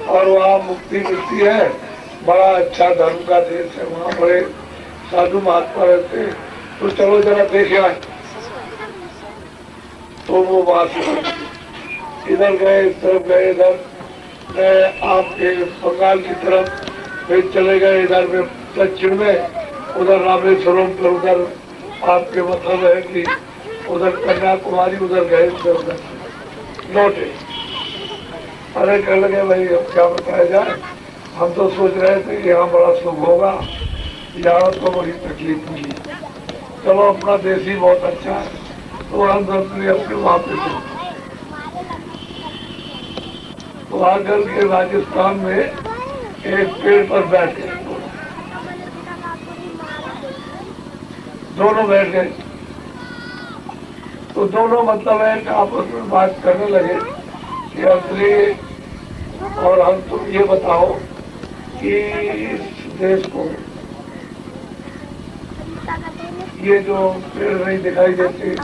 और वहाँ मुक्ति मिलती है। बड़ा अच्छा धर्म का देश है, वहाँ बड़े साधु महात्मा रहते हैं, तो चलो जरा देख आए। तो वो वहाँ से इधर गए, इस तरफ गए, इधर आपके बंगाल की तरफ, फिर चले गए इधर में दक्षिण में, उधर रामेश्वरम, पर उधर आपके मतलब है कि उधर कन्याकुमारी, उधर गए, उधर लौटे। अरे कहने लगे भाई अब क्या बताया जाए, हम तो सोच रहे थे कि यहाँ बड़ा सुख होगा, यहाँ तो बड़ी तकलीफ मिली। चलो अपना देश ही बहुत अच्छा है, तो हम अपने वापस तो आकर के राजस्थान में एक पेड़ पर बैठ गए, दोनों बैठ गए। तो दोनों मतलब है कि आपस में बात करने लगे कि असली और हम तुम ये बताओ कि इस देश को ये जो पेड़ नहीं दिखाई देते,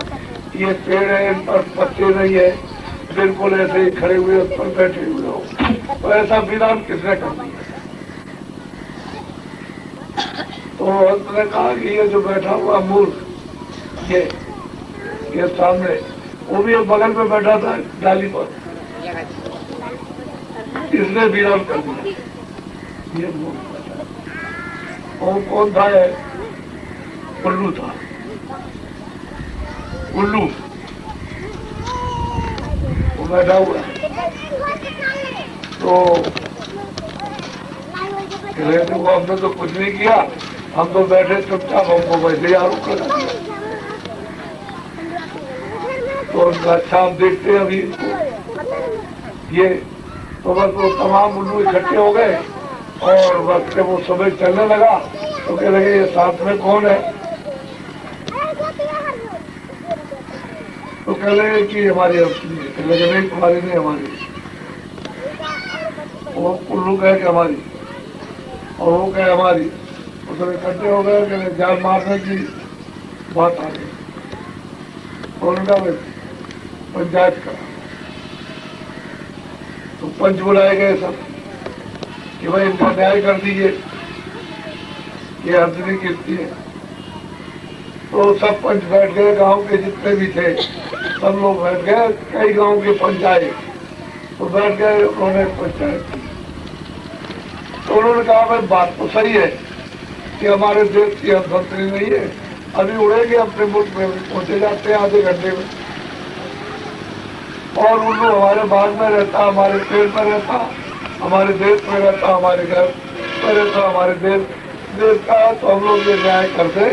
ये पेड़ है, इन पर पत्ते नहीं है, बिल्कुल ऐसे ही खड़े हुए उस पर बैठे हुए हो, तो ऐसा विधान किसने कर दिया? तो उसने कहा कि ये जो बैठा हुआ मूर्ख, ये सामने, वो भी एक बगल में बैठा था डाली पर, इसने विधान कर दिया। ये मूर्ख बैठा, और कौन था? उल्लू था, उल्लू वो बैठा हुआ। तो वो हमने तो कुछ नहीं किया, हम तो बैठे चुपचाप, हमको वैसे ही आरोप लगा दिया। तो अच्छा आप देखते हैं अभी ये, तो बस वो तमाम उल्लू इकट्ठे हो गए, और बस जब वो सुबह चलने लगा तो कह लगे ये साथ में कौन है? तो कह लगे कि हमारी अपनी, कह लगे नहीं तुम्हारी नहीं, हमारी। वो उल्लू कहे कि हमारी, और वो कहे हमारी। उसमें इकट्ठे हो गए कि जान मारने की बात आ गई, और उनका पंचायत करा। तो पंच बुलाए गए सब कि भाई इनका न्याय कर दीजिए, ये अर्जनी किसकी है। तो सब पंच बैठ गए, गांव के जितने भी थे सब लोग बैठ गए, कई गांव के पंच आए, तो बैठ गए, उन्होंने पंचायत की। तो उन्होंने कहा भाई बात तो सही है कि हमारे देश की अर्थव्यवस्था नहीं है, अभी उड़ेंगे अपने मुल्क में, पहुंचे जाते हैं आधे घंटे में, और उल्लू हमारे बाग में रहता, हमारे पेड़ में रहता, हमारे देश में रहता, हमारे घर में रहता, हमारे देश का। तो हम लोग ये न्याय करते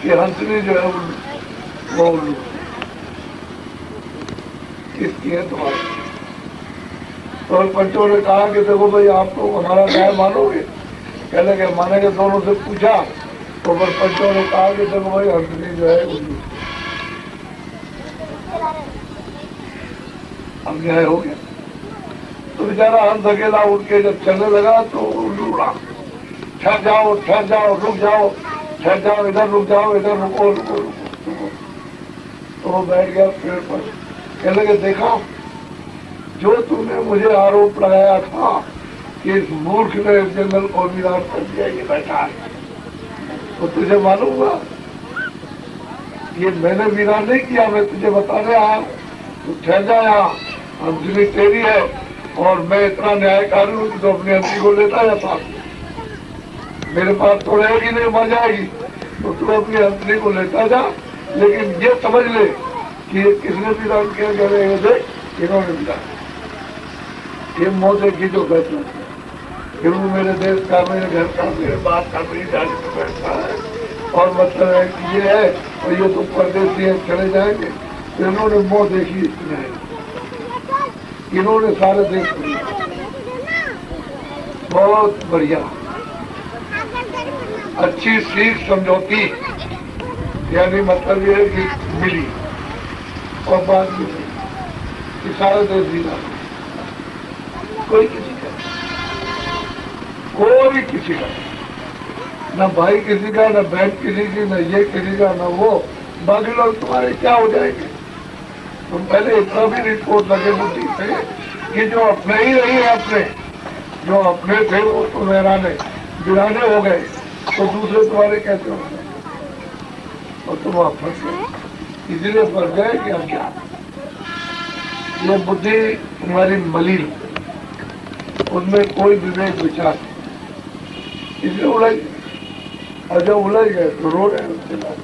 कि हंसनी जो है वो उल्लू किसकी है तुम्हारी। तो पंचों ने कहा कि देखो भाई आप लोग हमारा न्याय मानोगे? कह लगे मानेंगे। दोनों से पूछा तो बस पंचों ने कहा कि देखो भाई हंसनी जो है उल्लू। अब न्याय हो गया। तो बेचारा हंस अकेला उठ के जब चलने लगा तो उल्लू उड़ा, ठहर जाओ, ठहर जाओ, रुक जाओ, ठहर जाओ, इधर रुक जाओ, इधर रुको, रुको, रुको, रुको। तो वो बैठ गया पेड़ पर। कह लगे देखा जो तूने मुझे आरोप लगाया था कि इस मूर्ख ने इस जंगल को वीरान कर दिया, ये बैठा है, तो तुझे मालूम हुआ ये मैंने वीरान नहीं किया, मैं तुझे बताने आया। तू ठहर जा, यहाँ हंसनी तेरी है और मैं इतना न्यायकारी हूँ कि तो अपनी हंसी को लेता या साथ मेरे पास तो रहेगी नहीं, मर जाएगी, तो तू अपनी हंसनी को लेता जा। लेकिन ये समझ ले कि ये किसने वीरान किया, कह रहे देख इन्होंने वीरान, ये मौत की जो फैसला फिर वो मेरे देश का, मेरे घर का, मेरे बाप का, मेरी जाति में बैठता है, और मतलब है कि ये है और ये तो परदेसी है, चले जाएंगे। तो इन्होंने मोह देखी इसमें, इन्होंने सारे देश को बहुत बढ़िया अच्छी सीख समझौती, यानी मतलब ये है कि मिली, और बात भी कि सारे देश जीना, कोई किसी का, कोई किसी का, न भाई किसी का, न बहन किसी की, न ये किसी का, न वो। बाकी लोग तुम्हारे क्या हो जाएंगे, तुम पहले इतना भी रिपोर्ट लगे बुद्धि से कि जो अपने ही नहीं है, अपने जो अपने थे वो तो मेहराने बिराने हो गए, तो दूसरे तुम्हारे कैसे हो गए? और तुम वहां फंस गए, इसलिए फंस गए कि अज्ञान। ये बुद्धि तुम्हारी मलिन, उनमें कोई विवेक विचार नहीं, इसलिए उलझ। और जब उलझ गए तो रो रहे उसके बाद।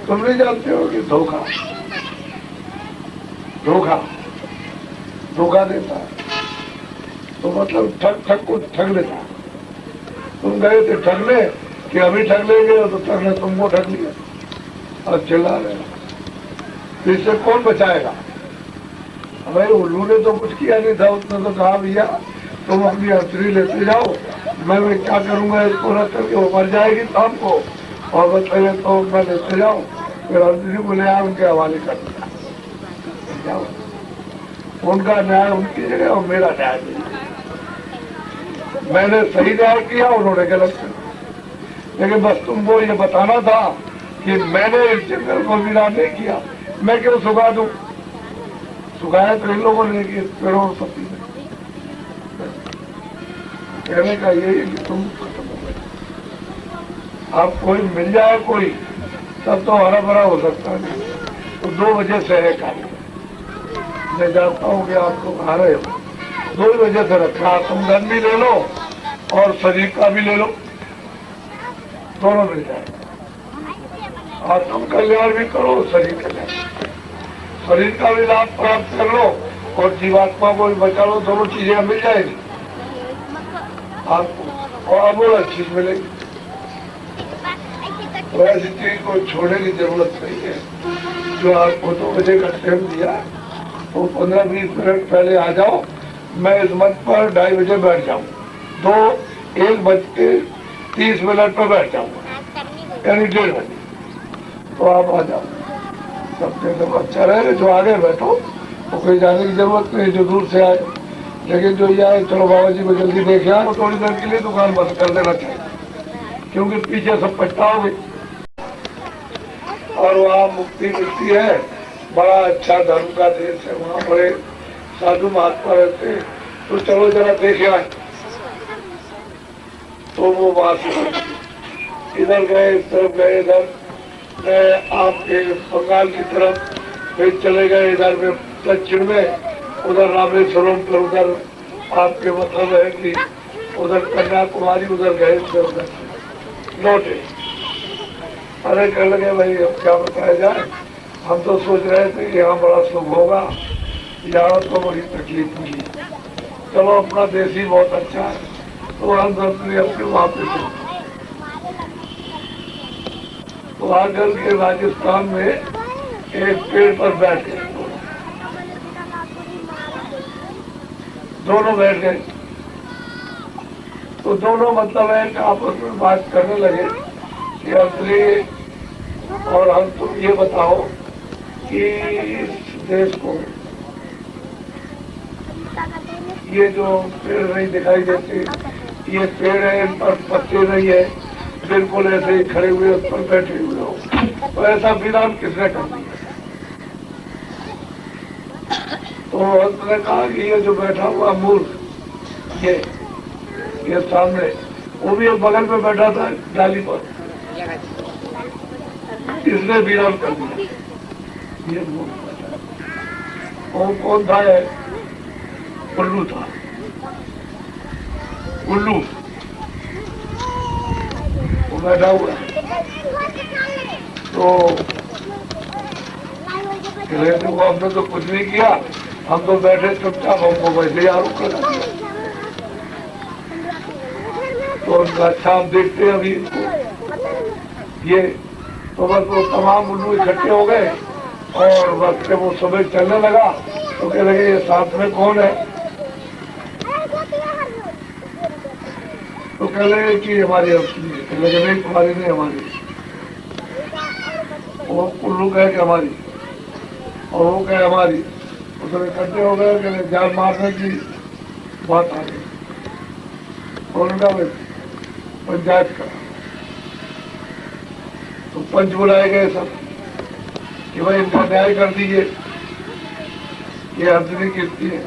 तुम नहीं जानते हो कि धोखा धोखा धोखा देता है, तो मतलब ठग ठग को ठग लेता है। तुम गए थे ठगने कि अभी ठग लेंगे, तो ठगने तुमको ठग लिया और चिल्ला रहे हो, तो इससे कौन बचाएगा? भाई उल्लू ने तो कुछ किया नहीं था, उसने तो कहा भैया तुम अपनी हथेली लेते जाओ, मैं क्या करूंगा इसको रख करके, वो मर जाएगी शाम को, और बताइए तो मैं लेते जाऊँ। फिर हथेली को ले आया, उनके हवाले कर दिया। उनका न्याय उनकी जगह और मेरा न्याय नहीं। मैंने सही न्याय किया, उन्होंने गलत किया। लेकिन बस तुमको ये बताना था कि मैंने इस जंगल को वीरान नहीं किया, मैं क्यों सुखा दूं? सुखाया तो इन लोगों ने कि पेड़ों पत्ती में। कहने का यही कि तुम खत्म हो गए। आप कोई मिल जाए कोई, तब तो हरा भरा हो सकता है। तो 2 वजह से है कार्य। मैं जानता हूँ कि आपको आ रहे हो, 2 वजह से रखा। तुम धन भी ले लो और शरीर का भी ले लो, दोनों मिल जाए। आत्म कल्याण भी करो, शरीर कल्याण, शरीर का भी लाभ प्राप्त कर लो और जीवात्मा को भी बचा लो, दोनों चीजें मिल जाएगी आपको, और अमूल्य चीज मिलेगी। तो ऐसी चीज को छोड़ने की जरूरत नहीं है। जो आपको 2 बजे का टाइम दिया, तो 15-20 मिनट पहले आ जाओ। मैं इस मंच पर 2:30 बजे बैठ जाऊँ, 1:30 पर बैठ जाऊँगा, यानी 1:30 बजे। तो आप आ जाओ, सबसे सब अच्छा रहेगा। जो आगे बैठो तो कोई जाने की जरूरत नहीं, जो दूर से आए। लेकिन जो ये आए चलो बाबा जी को जल्दी देखे आए, थोड़ी देर के लिए दुकान बंद कर देना चाहिए, क्योंकि पीछे सब पछताओगे। और वहाँ मुक्ति मिलती है, बड़ा अच्छा धर्म का देश है, वहाँ बड़े साधु महात्मा रहते हैं। तो चलो जरा देखे आए। तो वो वहां से इधर गए, इस तरफ गए, इधर गए आपके बंगाल की तरफ, फिर चले गए इधर में दक्षिण में, उधर रामेश्वरम पर, उधर आपके मतलब है कि उधर कन्याकुमारी, उधर गए, उधर लौटे। अरे कह लगे भाई अब क्या बताया जाए, हम तो सोच रहे थे कि यहाँ बड़ा सुख होगा, यहाँ तो बड़ी तकलीफ मिली। चलो अपना देश ही बहुत अच्छा है, तो हम अपने वहाँ पे तो आकर के राजस्थान में एक पेड़ पर बैठ गए, दोनों बैठ गए। तो दोनों मतलब है कि आपस में बात करने लगे कि असली और हम तुम ये बताओ कि इस देश को ये जो पेड़ नहीं दिखाई देते, ये पेड़ है, इन पर पत्ते नहीं है, बिल्कुल ऐसे ही खड़े हुए उस पर बैठे हुए हो, तो ऐसा विधान किसने कर दिया? तो उसने कहा कि ये जो बैठा हुआ मूर्ख, ये सामने, वो भी एक बगल में बैठा था डाली पर, इसने विधान कर दिया। ये मूर्ख वो कौन था? उल्लू था, उल्लू वो बैठा हुआ। तो वो हमने तो कुछ नहीं किया, हम तो बैठे चुपचाप, हमको वैसे ही आरोप कर दिया। तो अच्छा आप देखते अभी ये, तो बस वो तमाम उल्लू इकट्ठे हो गए और बस जब वो सुबह चलने लगा तो कह लगे ये साथ में कौन है? तो कह लगे कि हमारी कह लगे नहीं तुम्हारी नहीं हमारी। वो उल्लू कहे कि हमारी, और वो कहे हमारी। उसमें इकट्ठे हो गए कि जान मारने की बात आ गई। उनका पंचायत का तो पंच बुलाए गए सब कि भाई इनका न्याय कर दीजिए। ये हंसनी किसकी है।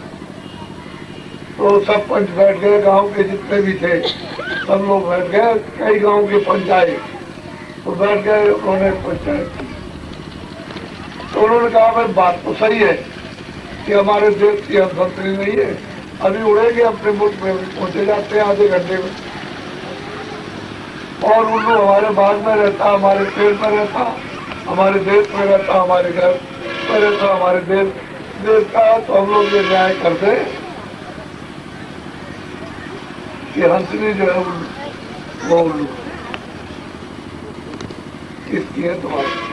तो सब पंच बैठ गए, गांव के जितने भी थे सब लोग बैठ गए, कई गांव के पंच आए तो बैठ गए, उन्होंने पंचायत की। तो उन्होंने कहा भाई बात तो सही है कि हमारे देश की हंसनी नहीं है, अभी उड़ेंगे अपने मुल्क में, पहुंचे जाते हैं आधे घंटे में, और उल्लू हमारे बाग में रहता, हमारे पेड़ में रहता, हमारे देश में रहता, हमारे घर में रहता, हमारे देश का। तो हम लोग ये न्याय करते कि हंसनी जो है वो उल्लू किसकी है तुम्हारी।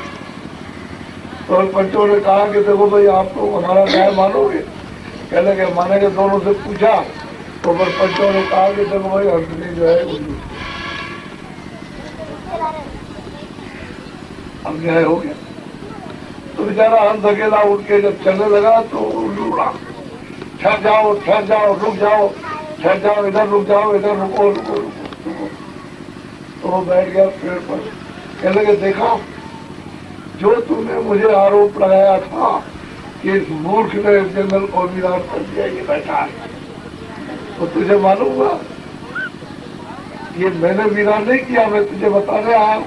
तो पंचों ने कहा कि देखो भाई आप लोग हमारा न्याय मानोगे, कह लगे मानेंगे। दोनों से पूछा तो फिर पंचों ने कहा कि देखो भाई हंसनी जो है उल्लू। अब न्याय हो गया। तो बेचारा हंस अकेला उठ के जब चलने लगा तो उल्लू उड़ा, ठहर जाओ, रुक जाओ, ठहर जाओ, इधर रुक जाओ, इधर रुको, रुको, रुको, रुको। तो वो बैठ गया पेड़ पर, कह लगे देखो जो तूने मुझे आरोप लगाया था कि इस मूर्ख ने जंगल को वीरान कर दिया, ये बैठा है, तो तुझे मालूम हुआ ये मैंने वीरान नहीं किया, मैं तुझे बताने आया हूँ।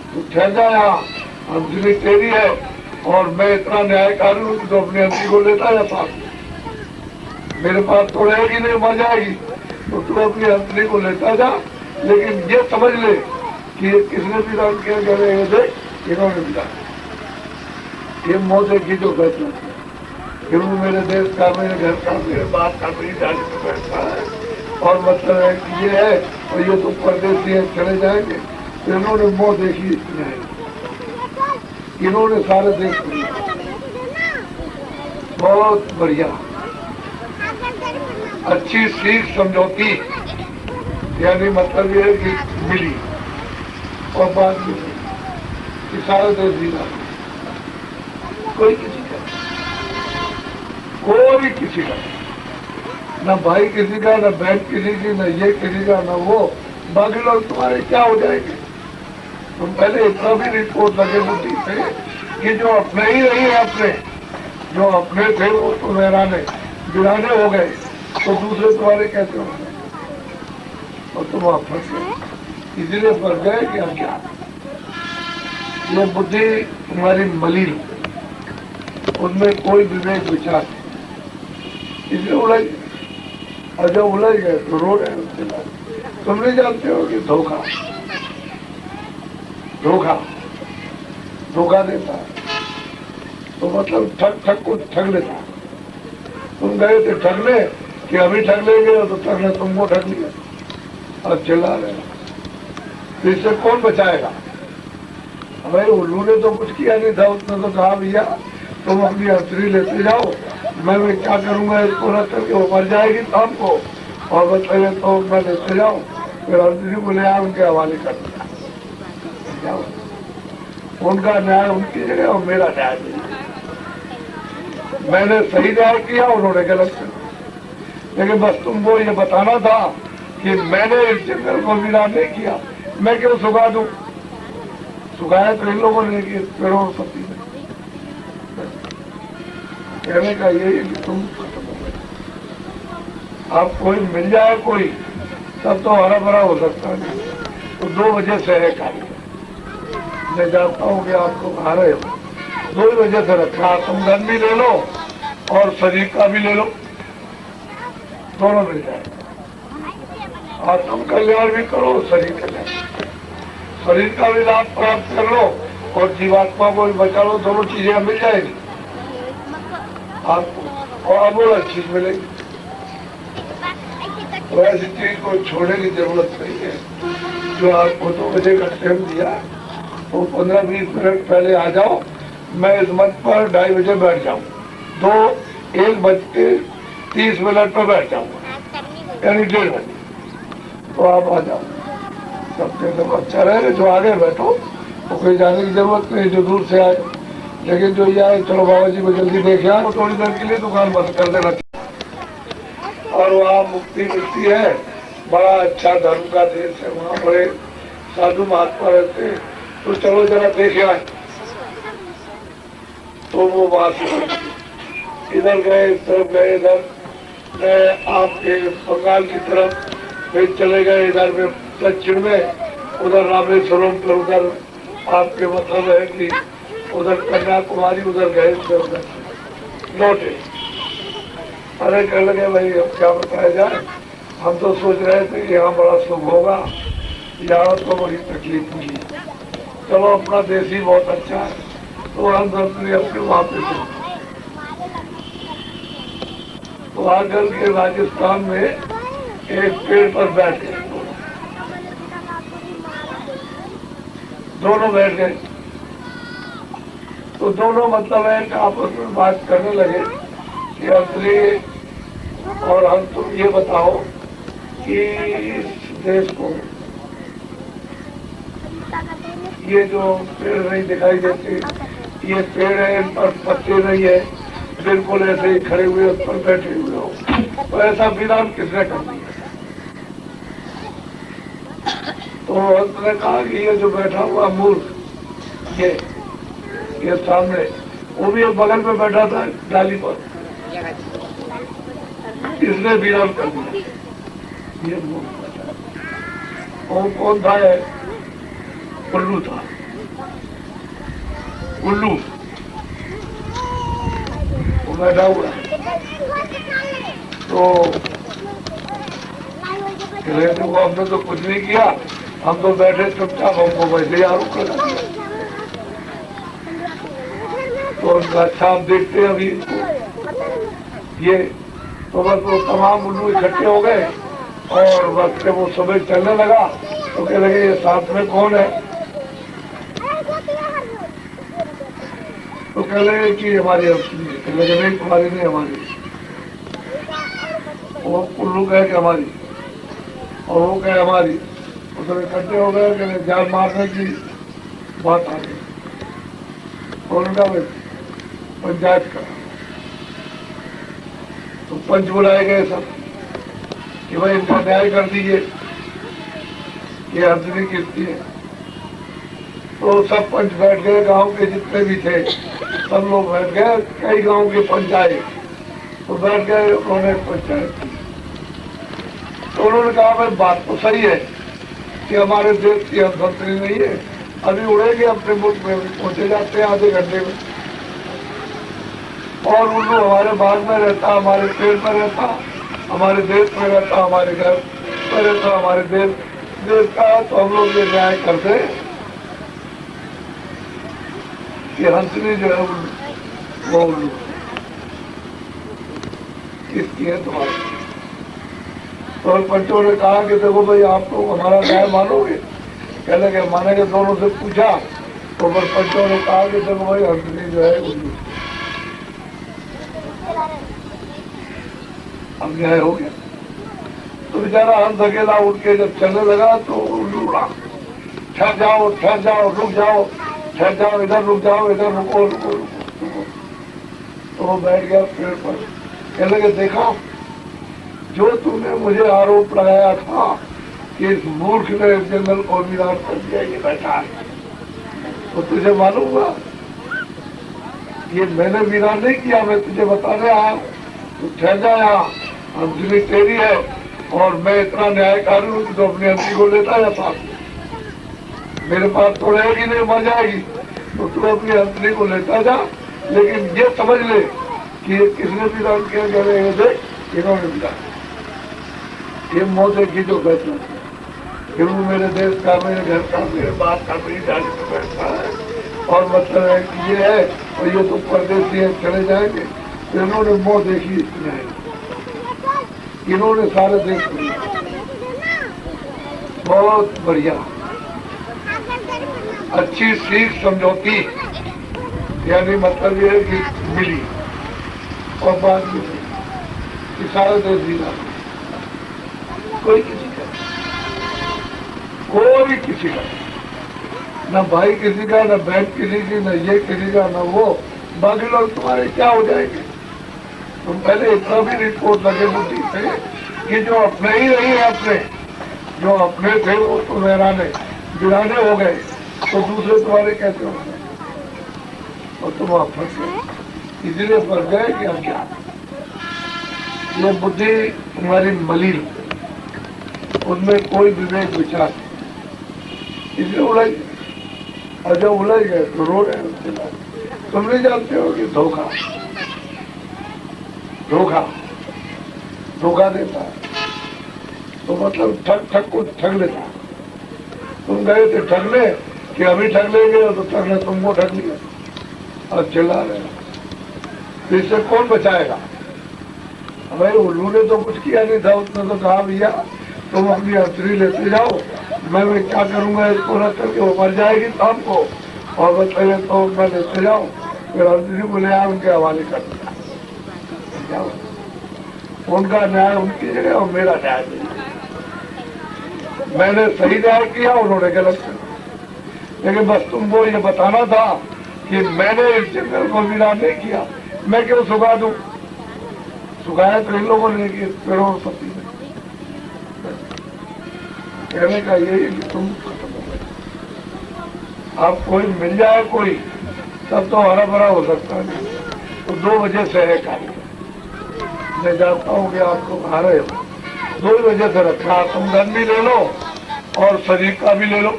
तू ठहर जा, यहाँ हंसनी तेरी है और मैं इतना न्यायकारी हूँ कि तो अपनी हंसी को लेता जाता, मेरे पास तो रहेगी नहीं, मर जाएगी, तो तू अपनी हंसनी को लेता जा। लेकिन ये समझ ले कि ये किसने वीरान किया, कह रहे देख इन्होंने वीरान, ये मौत देखी जो फैसला फिर वो मेरे देश का, मेरे घर का, मेरे बाप का, मेरी जाने में बैठता है, और मतलब है कि ये है और ये तो परदेसी है, चले जाएंगे। तो इन्होंने मोह देखी इसमें, इन्होंने सारे देश को बहुत बढ़िया अच्छी सीख समझौती, यानी मतलब ये है कि मिली और बाद में कि सारे देश जीना, कोई किसी का, कोई किसी का, न भाई किसी का, न बहन किसी की, न ये किसी का, न वो, बाकी लोग तुम्हारे क्या हो जाएंगे। तुम पहले इतना भी रिपोर्ट लगे बुद्धि थे कि जो अपने ही नहीं है, अपने जो अपने थे वो तो वीराने हो गए, तो दूसरे तुम्हारे कैसे हो गए, और तुम वहां फंस गए, इसलिए फंस गए कि अज्ञान, ये बुद्धि तुम्हारी मलिन, उनमें कोई विवेक विचार नहीं, इसलिए उलझ, और जब उलझ गए तो रो रहे उसके बाद। तुम नहीं जानते हो कि धोखा धोखा धोखा देता है, तो मतलब ठग को ठग लेता है। तुम गए थे ठगने कि अभी ठग लेंगे, तो ठगने तुमको ठग लिया और चिल्ला रहे, तो इससे कौन बचाएगा। भाई उल्लू ने तो कुछ किया नहीं था, उसने तो कहा भैया तुम अपनी हंसनी लेते जाओ, मैं क्या करूंगा इसको रख करके, वो मर जाएगी शाम को, और बताइए तो मैं लेते जाऊँ, फिर हंसनी को ले आया उनके हवाले कर दिया, उनका न्याय उनकी जगह और मेरा न्याय नहीं, मैंने सही न्याय किया, उन्होंने गलत किया। लेकिन बस तुमको ये बताना था कि मैंने इस जंगल को वीरान नहीं किया, मैं क्यों सुखा दूं, सुखाया तो इन लोगों ने कि पेड़ों और पत्ती में। कहने का यही कि तुम खत्म हो गए, आप कोई मिल जाए कोई, तब तो हरा भरा हो सकता है, तो 2 वजह से है कार्य। मैं जानता हूँ कि आप लोग आ रहे हो, 2 वजह से रखा, तुम धन भी ले लो और शरीर का भी ले लो, दोनों मिल जाए, आत्म कल्याण भी करो, शरीर कल्याण, शरीर का भी लाभ प्राप्त कर लो और जीवात्मा को भी बचा लो, दोनों चीजें मिल जाएगी आपको, और अमूल्य चीज मिलेगी। तो ऐसी चीज को छोड़ने की जरूरत नहीं है। जो आपको 2 बजे का टाइम दिया, तो 15-20 मिनट पहले आ जाओ, मैं इस मंच पर 2:30 बजे बैठ जाऊँ, 1:30 पर बैठ जाऊँगा, यानी 1:30 बजे, तो आप आ जाओ, सबसे सब अच्छा रहेगा। जो आगे बैठो तो कोई जाने की जरूरत नहीं, जो दूर से आए, लेकिन जो ये आए चलो बाबा जी को जल्दी देखे आए, थोड़ी देर के लिए दुकान बंद कर देना चाहिए। और वहाँ मुक्ति मिलती है, बड़ा अच्छा धर्म का देश है, वहाँ बड़े साधु महात्मा रहते हैं, तो चलो जरा देखे आए। तो वो वहां से इधर गए, इस तरफ गए, इधर आपके बंगाल की तरफ फिर चले गए, इधर में दक्षिण में उधर रामेश्वरम, फिर उधर आपके मतलब है कि उधर कन्याकुमारी, उधर गए, उधर लौटे। अरे कह लगे भाई अब क्या बताया जाए, हम तो सोच रहे थे कि यहाँ बड़ा सुख होगा, यहाँ तो बड़ी तकलीफ मिली। चलो अपना देश ही बहुत अच्छा है, तो हम अपने वहाँ पे थे। तो आकर के राजस्थान में एक पेड़ पर बैठ गए, दोनों बैठ गए। तो दोनों मतलब है कि आपस में बात करने लगे कि अंतरी और हम तुम ये बताओ कि इस देश को ये जो पेड़ नहीं दिखाई देते, ये पेड़ है, इन पर पत्ते नहीं है, बिल्कुल ऐसे ही खड़े हुए उस पर बैठे हुए हो, तो ऐसा विधान किसने कर दिया? तो उसने कहा कि ये जो बैठा हुआ मूर्ख, ये सामने, वो भी बगल में बैठा था डाली पर, इसने विराम कर दिया। ये मूर्ख बैठा, और कौन था? उल्लू था, उल्लू वो बैठा हुआ। तो वो हमने तो कुछ नहीं किया, हम तो बैठे चुपचाप, हमको वैसे आरोप कर दिया। तो अच्छा आप देखते हैं अभी ये, तो बस वो तमाम उल्लू इकट्ठे हो गए और बस वो सुबह चलने लगा। तो कह लगे ये साथ में कौन है? तो कह लगे कि हमारी कह लगे नहीं तुम्हारी नहीं, हमारी। वो उल्लू कहे कि हमारी, और वो कहे हमारी। तो सब इकट्ठे हो गए कि जान मारने की बात आ गई। तो उनका पंचायत का, तो पंच बुलाए गए सब कि भाई इनका न्याय कर दीजिए, ये अंतरी किसकी है। तो सब पंच बैठ गए, गांव के जितने भी थे सब लोग बैठ गए, कई गांव के पंच आए, तो बैठ गए, उन्होंने पंचायत की। तो उन्होंने कहा भाई बात तो सही है कि हमारे देश की अंतरी नहीं है, अभी उड़ेंगे अपने मुल्क में, पहुंचे जाते हैं आधे घंटे में, और उल्लू हमारे बाग में रहता, हमारे पेड़ में रहता, हमारे देश में रहता, हमारे घर में रहता, हमारे देश का। तो हम लोग ये न्याय करते कि हंसनी जो है वो उल्लू किसकी है तुम्हारी। तो पंचों ने कहा कि देखो भाई आप तो हमारा न्याय मानोगे? कह लगे मानेंगे। दोनों से पूछा तो फिर पंचों ने कहा कि देखो भाई हंसनी जो है उल्लू, अब न्याय हो गया। तो बेचारा हंस अकेला उठ के जब चलने लगा तो उल्लू उड़ा, ठहर जाओ, ठहर जाओ, रुक जाओ, ठहर जाओ, इधर रुक जाओ, इधर रुको, रुको, रुको, रुको। तो वो बैठ गया पेड़ पर। कहने लगे देखा, जो तुमने मुझे आरोप लगाया था कि इस मूर्ख ने जंगल को वीरान कर दिया, ये बैठा है, तो तुझे मालूम हुआ ये मैंने वीरान नहीं किया, मैं तुझे बताने आया। तो ठहर जा, यहाँ हंसनी तेरी है और मैं इतना न्यायकारी हूँ कि तो अपनी हंसी को लेता जाता, मेरे पास तो रहेगी नहीं, मर जाएगी, तो तू अपनी हंसनी को लेता जा। लेकिन ये समझ ले कि ये किसने विधान किया, कह रहे हैं देख इन्होंने विधान, ये मोह देखी जो फैसला किया, फिर वो मेरे देश का, मेरे घर का, मेरे बाप का, मेरी जाने को बैठा है, और मतलब है कि ये है और ये तो परदेसी है, चले जाएंगे। तो इन्होंने मोह देखी न्याय, इन्होंने सारे देश को बहुत बढ़िया अच्छी सीख समझौती, यानी मतलब ये है कि मिली और बात मिली कि सारे देश जीना, कोई किसी का, कोई किसी का, न भाई किसी का, न बहन किसी की, न ये किसी का, न वो, बाकी लोग तुम्हारे क्या हो जाएंगे। तुम पहले इतना भी रिपोर्ट लगे बुद्धि थे कि जो अपने ही नहीं है, अपने जो अपने थे वो तो वीराने हो गए, तो दूसरे तुम्हारे कैसे हो गए, और तुम आप फंस गए। इसलिए फंस गए कि अज्ञान, ये बुद्धि तुम्हारी मलिन, उनमें कोई विवेक विचार नहीं, इसलिए उलझ, और जब उलझ गए तो रो रहे उसके बाद। तुम नहीं जानते हो कि धोखा धोखा धोखा देता है, तो मतलब ठग ठग को ठग लेता है। तुम गए थे ठगने कि अभी ठग लेंगे, तो ठगने तुमको ठग लिया और चिल्ला रहे हो, तो इससे कौन बचाएगा? भाई उल्लू ने तो कुछ किया नहीं था, उसने तो कहा भैया तुम अपनी हथेली लेते जाओ, मैं क्या करूंगा इसको रख करके, वो मर जाएगी शाम को, और बताइए तो मैं लेते जाऊँ, फिर हथेली को ले आया उनके हवाले कर दिया। उनका न्याय उनकी जगह और मेरा न्याय नहीं, मैंने सही न्याय किया, उन्होंने गलत किया। लेकिन बस तुमको ये बताना था कि मैंने इस जंगल को वीरान नहीं किया, मैं क्यों सुखा दूं? सुखाया तो इन लोगों ने कि पेड़ों पत्ती में। कहने का यही कि तुम आप कोई मिल जाए कोई, तब तो हरा भरा हो सकता है। तो 2 वजह से है कार्य, मैं जानता हूँ कि आपको खा रहे हो, 2 वजह से रखा, तुम धन भी ले लो और शरीर का भी ले लो,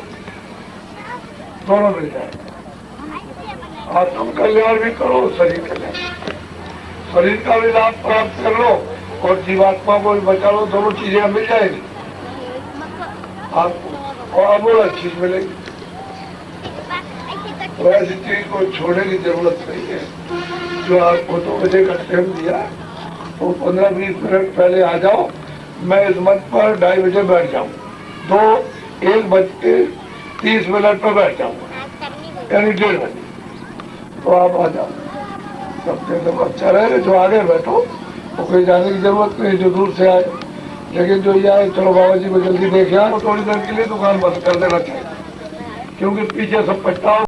दोनों मिल जाए। आत्म कल्याण भी करो, शरीर कल्याण, शरीर का भी लाभ प्राप्त कर लो और जीवात्मा को भी बचा लो, दोनों चीजें मिल जाएगी आपको, और अमूल्य चीज मिलेगी। तो ऐसी चीज को छोड़ने की जरूरत नहीं है। जो आपको 2 बजे का टाइम दिया, तो 15-20 मिनट पहले आ जाओ, मैं इस मंच पर 2:30 बजे बैठ जाऊँ, 1:30 पर बैठ जाऊँगा, यानी 1:30 बजे, तो आप आ जाओ। सबसे तो अच्छा रहेगा, जो आगे बैठो तो कोई जाने की जरूरत नहीं, जो दूर से आए। लेकिन जो ये आए चलो बाबा जी को जल्दी देख आए, तो थोड़ी देर के लिए दुकान बंद कर देना चाहिए, क्योंकि पीछे सब पछताओ।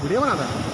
वीडियो बनाता है।